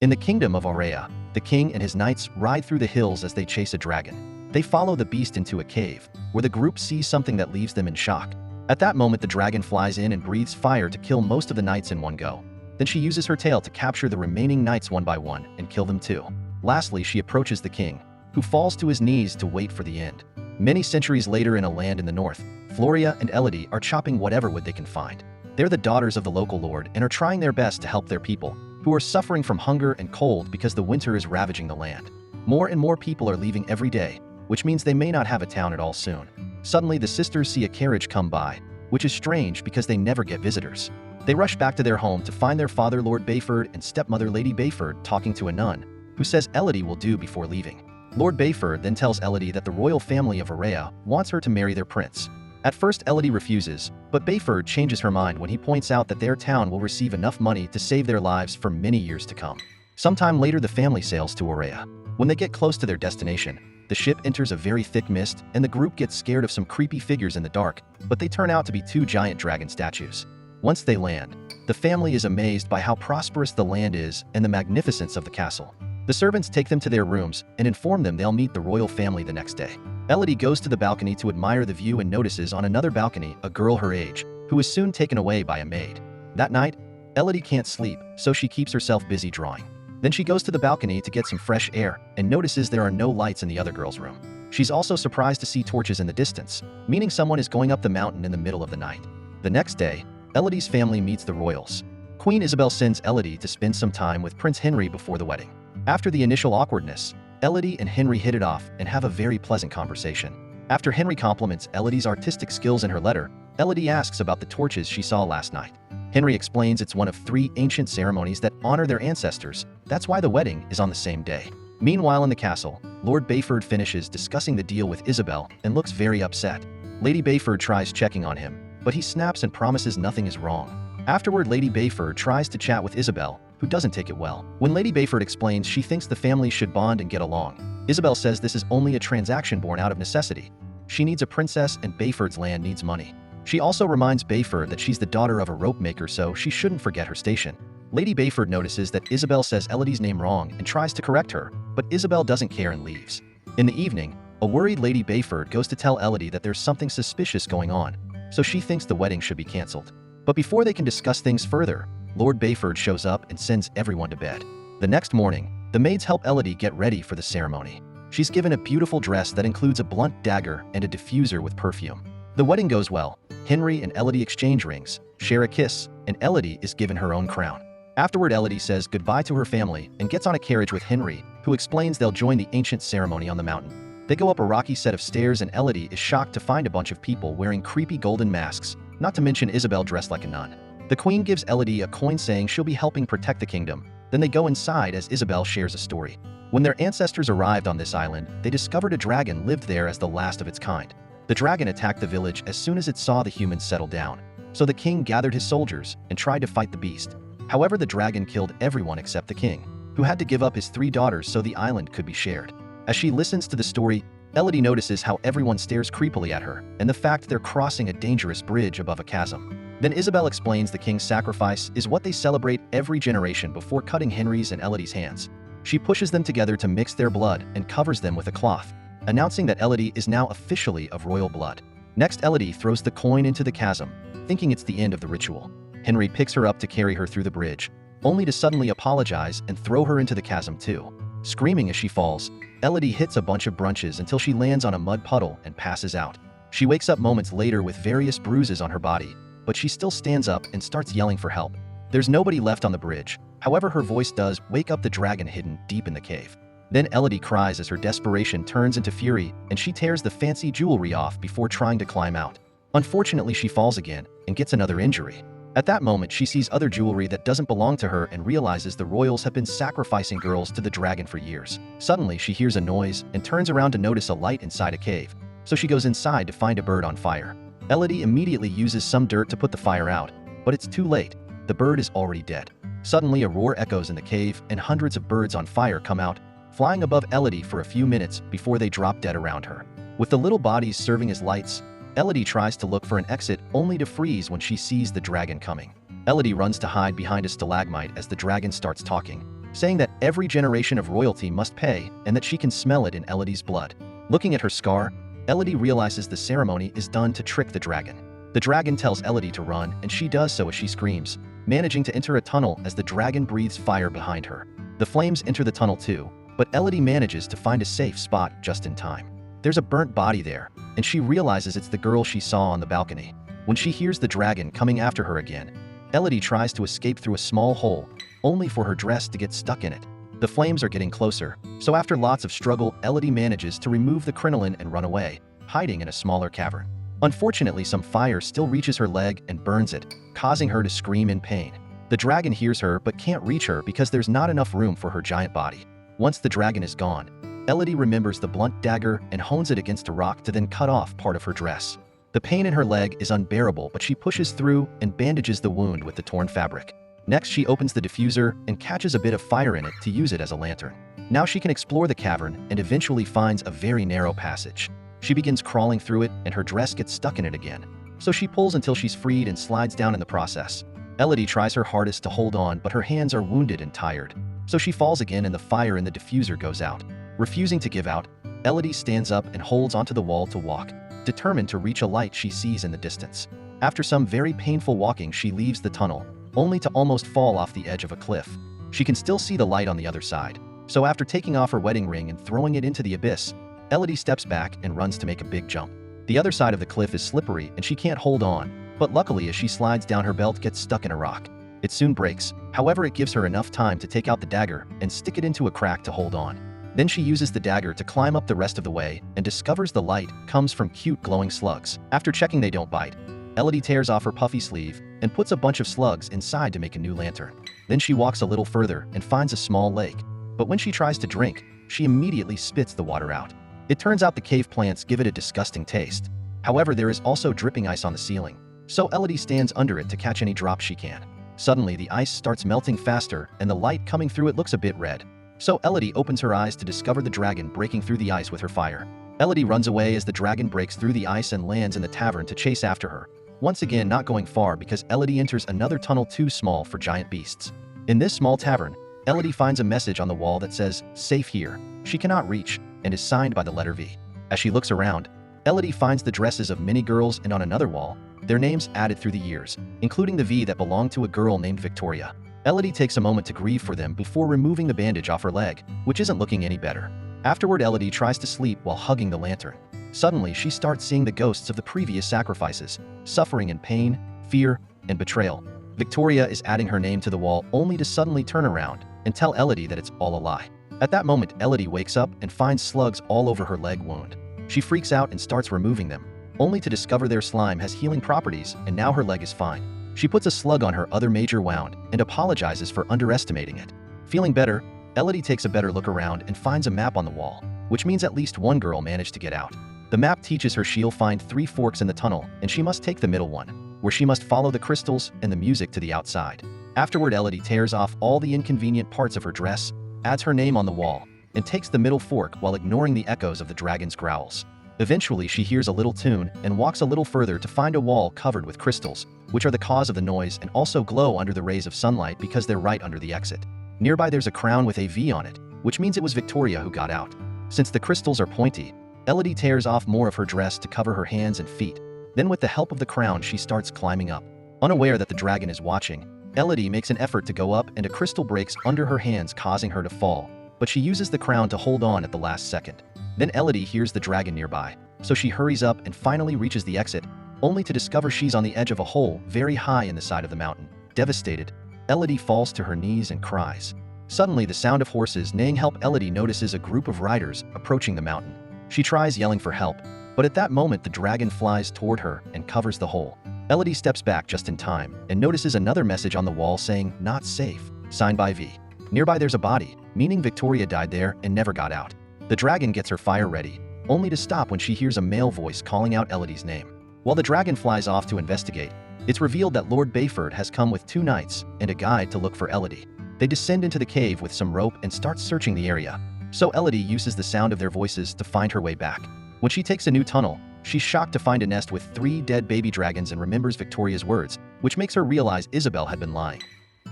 In the kingdom of Aurea, the king and his knights ride through the hills as they chase a dragon. They follow the beast into a cave, where the group sees something that leaves them in shock. At that moment, the dragon flies in and breathes fire to kill most of the knights in one go. Then she uses her tail to capture the remaining knights one by one and kill them too. Lastly, she approaches the king, who falls to his knees to wait for the end. Many centuries later, in a land in the north, Floria and Elodie are chopping whatever wood they can find. They're the daughters of the local lord and are trying their best to help their people, who are suffering from hunger and cold because the winter is ravaging the land. More and more people are leaving every day, which means they may not have a town at all soon. Suddenly, the sisters see a carriage come by, which is strange because they never get visitors. They rush back to their home to find their father Lord Bayford and stepmother Lady Bayford talking to a nun, who says Elodie will do before leaving. Lord Bayford then tells Elodie that the royal family of Aurea wants her to marry their prince. At first, Elodie refuses, but Bayford changes her mind when he points out that their town will receive enough money to save their lives for many years to come. Sometime later, the family sails to Aurea. When they get close to their destination, the ship enters a very thick mist, and the group gets scared of some creepy figures in the dark, but they turn out to be two giant dragon statues. Once they land, the family is amazed by how prosperous the land is and the magnificence of the castle. The servants take them to their rooms and inform them they'll meet the royal family the next day. Elodie goes to the balcony to admire the view and notices on another balcony a girl her age, who is soon taken away by a maid. That night, Elodie can't sleep, so she keeps herself busy drawing. Then she goes to the balcony to get some fresh air and notices there are no lights in the other girl's room. She's also surprised to see torches in the distance, meaning someone is going up the mountain in the middle of the night. The next day, Elodie's family meets the royals. Queen Isabel sends Elodie to spend some time with Prince Henry before the wedding. After the initial awkwardness, Elodie and Henry hit it off and have a very pleasant conversation. After Henry compliments Elodie's artistic skills in her letter, Elodie asks about the torches she saw last night. Henry explains it's one of 3 ancient ceremonies that honor their ancestors. That's why the wedding is on the same day. Meanwhile, in the castle, Lord Bayford finishes discussing the deal with Isabel and looks very upset. Lady Bayford tries checking on him, but he snaps and promises nothing is wrong. Afterward, Lady Bayford tries to chat with Isabel, who doesn't take it well. When Lady Bayford explains she thinks the families should bond and get along, Isabel says this is only a transaction born out of necessity. She needs a princess and Bayford's land needs money. She also reminds Bayford that she's the daughter of a rope maker, so she shouldn't forget her station. Lady Bayford notices that Isabel says Elodie's name wrong and tries to correct her, but Isabel doesn't care and leaves. In the evening, a worried Lady Bayford goes to tell Elodie that there's something suspicious going on, so she thinks the wedding should be cancelled. But before they can discuss things further, Lord Bayford shows up and sends everyone to bed. The next morning, the maids help Elodie get ready for the ceremony. She's given a beautiful dress that includes a blunt dagger and a diffuser with perfume. The wedding goes well. Henry and Elodie exchange rings, share a kiss, and Elodie is given her own crown. Afterward, Elodie says goodbye to her family and gets on a carriage with Henry, who explains they'll join the ancient ceremony on the mountain. They go up a rocky set of stairs and Elodie is shocked to find a bunch of people wearing creepy golden masks, not to mention Isabel dressed like a nun. The queen gives Elodie a coin saying she'll be helping protect the kingdom. Then they go inside as Isabel shares a story. When their ancestors arrived on this island, they discovered a dragon lived there as the last of its kind. The dragon attacked the village as soon as it saw the humans settle down. So the king gathered his soldiers and tried to fight the beast. However, the dragon killed everyone except the king, who had to give up his 3 daughters so the island could be shared. As she listens to the story, Elodie notices how everyone stares creepily at her and the fact they're crossing a dangerous bridge above a chasm. Then Isabel explains the king's sacrifice is what they celebrate every generation before cutting Henry's and Elodie's hands. She pushes them together to mix their blood and covers them with a cloth, announcing that Elodie is now officially of royal blood. Next, Elodie throws the coin into the chasm, thinking it's the end of the ritual. Henry picks her up to carry her through the bridge, only to suddenly apologize and throw her into the chasm too. Screaming as she falls, Elodie hits a bunch of branches until she lands on a mud puddle and passes out. She wakes up moments later with various bruises on her body, but she still stands up and starts yelling for help. There's nobody left on the bridge, however her voice does wake up the dragon hidden deep in the cave. Then Elodie cries as her desperation turns into fury and she tears the fancy jewelry off before trying to climb out. Unfortunately, she falls again and gets another injury. At that moment, she sees other jewelry that doesn't belong to her and realizes the royals have been sacrificing girls to the dragon for years. Suddenly, she hears a noise and turns around to notice a light inside a cave, so she goes inside to find a bird on fire. Elodie immediately uses some dirt to put the fire out, but it's too late. The bird is already dead. Suddenly, a roar echoes in the cave and hundreds of birds on fire come out, flying above Elodie for a few minutes before they drop dead around her. With the little bodies serving as lights, Elodie tries to look for an exit only to freeze when she sees the dragon coming. Elodie runs to hide behind a stalagmite as the dragon starts talking. saying that every generation of royalty must pay and that she can smell it in Elodie's blood. Looking at her scar, Elodie realizes the ceremony is done to trick the dragon. The dragon tells Elodie to run, and she does so as she screams, managing to enter a tunnel as the dragon breathes fire behind her. The flames enter the tunnel too, but Elodie manages to find a safe spot just in time. There's a burnt body there, and she realizes it's the girl she saw on the balcony. When she hears the dragon coming after her again, Elodie tries to escape through a small hole, only for her dress to get stuck in it. The flames are getting closer, so after lots of struggle, Elodie manages to remove the crinoline and run away, hiding in a smaller cavern. Unfortunately, some fire still reaches her leg and burns it, causing her to scream in pain. The dragon hears her but can't reach her because there's not enough room for her giant body. Once the dragon is gone, Elodie remembers the blunt dagger and hones it against a rock to then cut off part of her dress. The pain in her leg is unbearable, but she pushes through and bandages the wound with the torn fabric. Next, she opens the diffuser and catches a bit of fire in it to use it as a lantern. Now she can explore the cavern and eventually finds a very narrow passage. She begins crawling through it and her dress gets stuck in it again. So she pulls until she's freed and slides down in the process. Elodie tries her hardest to hold on, but her hands are wounded and tired. So she falls again and the fire in the diffuser goes out. Refusing to give out, Elodie stands up and holds onto the wall to walk, determined to reach a light she sees in the distance. After some very painful walking, she leaves the tunnel, only to almost fall off the edge of a cliff. She can still see the light on the other side. So after taking off her wedding ring and throwing it into the abyss, Elodie steps back and runs to make a big jump. The other side of the cliff is slippery and she can't hold on, but luckily as she slides down, her belt gets stuck in a rock. It soon breaks, however it gives her enough time to take out the dagger and stick it into a crack to hold on. Then she uses the dagger to climb up the rest of the way and discovers the light comes from cute glowing slugs. After checking they don't bite, Elodie tears off her puffy sleeve and puts a bunch of slugs inside to make a new lantern. Then she walks a little further and finds a small lake, but when she tries to drink, she immediately spits the water out. It turns out the cave plants give it a disgusting taste. However, there is also dripping ice on the ceiling, so Elodie stands under it to catch any drops she can. Suddenly, the ice starts melting faster and the light coming through it looks a bit red. So Elodie opens her eyes to discover the dragon breaking through the ice with her fire. Elodie runs away as the dragon breaks through the ice and lands in the tavern to chase after her. Once again, not going far because Elodie enters another tunnel too small for giant beasts. In this small tavern, Elodie finds a message on the wall that says, "Safe here." She cannot reach, and is signed by the letter V. As she looks around, Elodie finds the dresses of many girls, and on another wall, their names added through the years, including the V that belonged to a girl named Victoria. Elodie takes a moment to grieve for them before removing the bandage off her leg, which isn't looking any better. Afterward, Elodie tries to sleep while hugging the lantern. Suddenly, she starts seeing the ghosts of the previous sacrifices, suffering in pain, fear, and betrayal. Victoria is adding her name to the wall only to suddenly turn around and tell Elodie that it's all a lie. At that moment, Elodie wakes up and finds slugs all over her leg wound. She freaks out and starts removing them, only to discover their slime has healing properties and now her leg is fine. She puts a slug on her other major wound and apologizes for underestimating it. Feeling better, Elodie takes a better look around and finds a map on the wall, which means at least one girl managed to get out. The map teaches her she'll find 3 forks in the tunnel and she must take the middle one, where she must follow the crystals and the music to the outside. Afterward, Elodie tears off all the inconvenient parts of her dress, adds her name on the wall, and takes the middle fork while ignoring the echoes of the dragon's growls. Eventually, she hears a little tune and walks a little further to find a wall covered with crystals, which are the cause of the noise and also glow under the rays of sunlight because they're right under the exit. Nearby, there's a crown with a V on it, which means it was Victoria who got out. Since the crystals are pointy, Elodie tears off more of her dress to cover her hands and feet. Then with the help of the crown, she starts climbing up. Unaware that the dragon is watching, Elodie makes an effort to go up and a crystal breaks under her hands, causing her to fall, but she uses the crown to hold on at the last second. Then Elodie hears the dragon nearby, so she hurries up and finally reaches the exit, only to discover she's on the edge of a hole very high in the side of the mountain. Devastated, Elodie falls to her knees and cries. Suddenly, the sound of horses neighing help Elodie notices a group of riders approaching the mountain. She tries yelling for help, but at that moment the dragon flies toward her and covers the hole. Elodie steps back just in time and notices another message on the wall saying, "Not safe," signed by V. Nearby there's a body, meaning Victoria died there and never got out. The dragon gets her fire ready, only to stop when she hears a male voice calling out Elodie's name. While the dragon flies off to investigate, it's revealed that Lord Bayford has come with 2 knights and a guide to look for Elodie. They descend into the cave with some rope and start searching the area. So Elodie uses the sound of their voices to find her way back. When she takes a new tunnel, she's shocked to find a nest with 3 dead baby dragons and remembers Victoria's words, which makes her realize Isabel had been lying.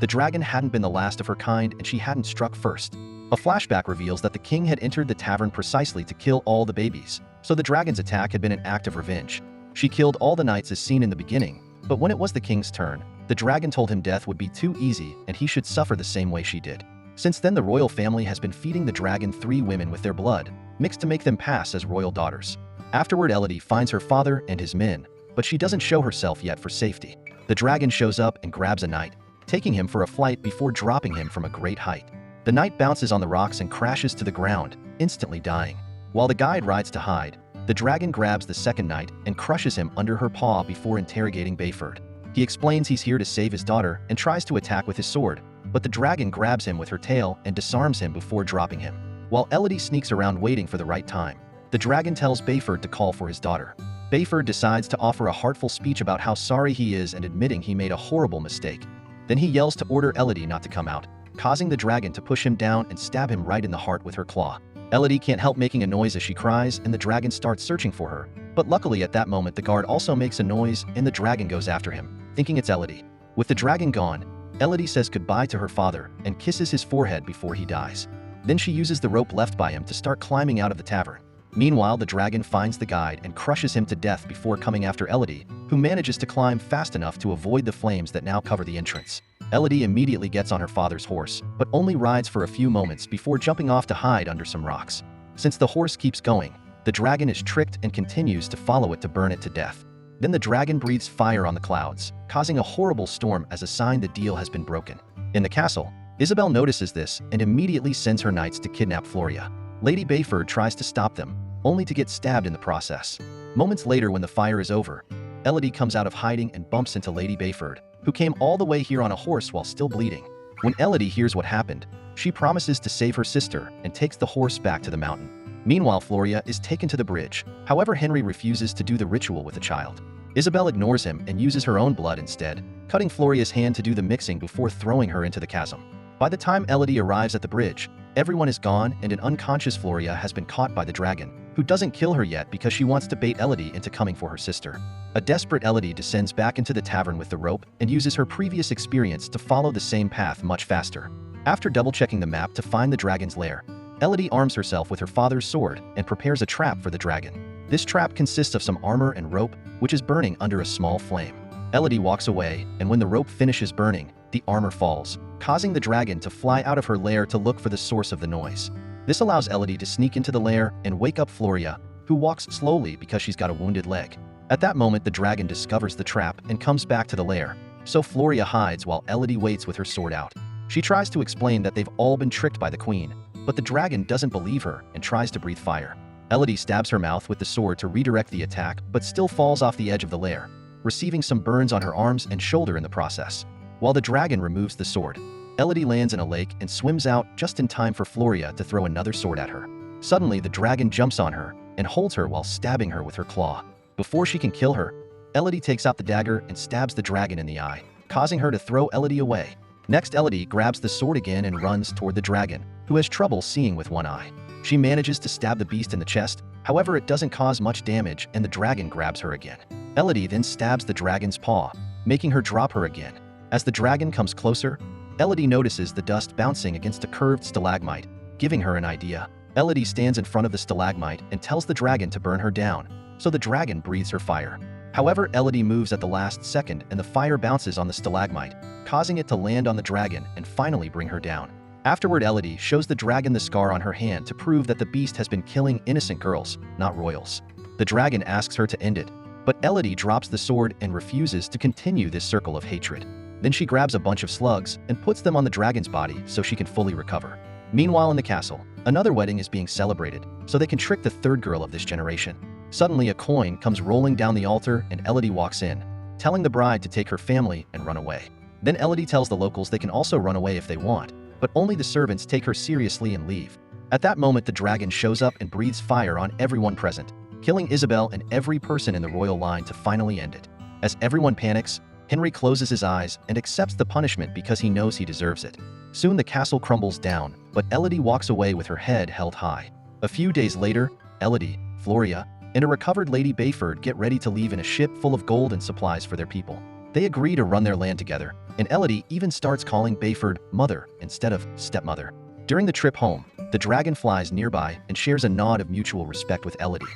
The dragon hadn't been the last of her kind and she hadn't struck first. A flashback reveals that the king had entered the tavern precisely to kill all the babies, so the dragon's attack had been an act of revenge. She killed all the knights as seen in the beginning, but when it was the king's turn, the dragon told him death would be too easy and he should suffer the same way she did. Since then, the royal family has been feeding the dragon 3 women with their blood, mixed to make them pass as royal daughters. Afterward, Elodie finds her father and his men, but she doesn't show herself yet for safety. The dragon shows up and grabs a knight, taking him for a flight before dropping him from a great height. The knight bounces on the rocks and crashes to the ground, instantly dying. While the guide rides to hide, the dragon grabs the second knight and crushes him under her paw before interrogating Bayford. He explains he's here to save his daughter and tries to attack with his sword, but the dragon grabs him with her tail and disarms him before dropping him. While Elodie sneaks around waiting for the right time, the dragon tells Bayford to call for his daughter. Bayford decides to offer a heartful speech about how sorry he is and admitting he made a horrible mistake. Then he yells to order Elodie not to come out, causing the dragon to push him down and stab him right in the heart with her claw. Elodie can't help making a noise as she cries and the dragon starts searching for her, but luckily at that moment the guard also makes a noise and the dragon goes after him, thinking it's Elodie. With the dragon gone, Elodie says goodbye to her father and kisses his forehead before he dies. Then she uses the rope left by him to start climbing out of the tavern. Meanwhile, the dragon finds the guide and crushes him to death before coming after Elodie, who manages to climb fast enough to avoid the flames that now cover the entrance. Elodie immediately gets on her father's horse, but only rides for a few moments before jumping off to hide under some rocks. Since the horse keeps going, the dragon is tricked and continues to follow it to burn it to death. Then the dragon breathes fire on the clouds, causing a horrible storm as a sign the deal has been broken. In the castle, Isabel notices this and immediately sends her knights to kidnap Floria. Lady Bayford tries to stop them, only to get stabbed in the process. Moments later, when the fire is over, Elodie comes out of hiding and bumps into Lady Bayford, who came all the way here on a horse while still bleeding. When Elodie hears what happened, she promises to save her sister and takes the horse back to the mountain. Meanwhile, Floria is taken to the bridge. However, Henry refuses to do the ritual with the child. Isabel ignores him and uses her own blood instead, cutting Floria's hand to do the mixing before throwing her into the chasm. By the time Elodie arrives at the bridge, everyone is gone and an unconscious Floria has been caught by the dragon, who doesn't kill her yet because she wants to bait Elodie into coming for her sister. A desperate Elodie descends back into the tavern with the rope and uses her previous experience to follow the same path much faster. After double-checking the map to find the dragon's lair, Elodie arms herself with her father's sword and prepares a trap for the dragon. This trap consists of some armor and rope, which is burning under a small flame. Elodie walks away, and when the rope finishes burning, the armor falls, causing the dragon to fly out of her lair to look for the source of the noise. This allows Elodie to sneak into the lair and wake up Floria, who walks slowly because she's got a wounded leg. At that moment, the dragon discovers the trap and comes back to the lair, so Floria hides while Elodie waits with her sword out. She tries to explain that they've all been tricked by the queen, but the dragon doesn't believe her and tries to breathe fire. Elodie stabs her mouth with the sword to redirect the attack, but still falls off the edge of the lair, receiving some burns on her arms and shoulder in the process. While the dragon removes the sword, Elodie lands in a lake and swims out just in time for Floria to throw another sword at her. Suddenly, the dragon jumps on her and holds her while stabbing her with her claw. Before she can kill her, Elodie takes out the dagger and stabs the dragon in the eye, causing her to throw Elodie away. Next, Elodie grabs the sword again and runs toward the dragon, who has trouble seeing with one eye. She manages to stab the beast in the chest, however it doesn't cause much damage and the dragon grabs her again. Elodie then stabs the dragon's paw, making her drop her again. As the dragon comes closer, Elodie notices the dust bouncing against a curved stalagmite, giving her an idea. Elodie stands in front of the stalagmite and tells the dragon to burn her down, so the dragon breathes her fire. However, Elodie moves at the last second and the fire bounces on the stalagmite, causing it to land on the dragon and finally bring her down. Afterward, Elodie shows the dragon the scar on her hand to prove that the beast has been killing innocent girls, not royals. The dragon asks her to end it, but Elodie drops the sword and refuses to continue this circle of hatred. Then she grabs a bunch of slugs and puts them on the dragon's body so she can fully recover. Meanwhile, in the castle, another wedding is being celebrated, so they can trick the third girl of this generation. Suddenly, a coin comes rolling down the altar and Elodie walks in, telling the bride to take her family and run away. Then Elodie tells the locals they can also run away if they want, but only the servants take her seriously and leave. At that moment, the dragon shows up and breathes fire on everyone present, killing Isabel and every person in the royal line to finally end it. As everyone panics, Henry closes his eyes and accepts the punishment because he knows he deserves it. Soon the castle crumbles down, but Elodie walks away with her head held high. A few days later, Elodie, Floria, and a recovered Lady Bayford get ready to leave in a ship full of gold and supplies for their people. They agree to run their land together, and Elodie even starts calling Bayford mother instead of stepmother. During the trip home, the dragon flies nearby and shares a nod of mutual respect with Elodie.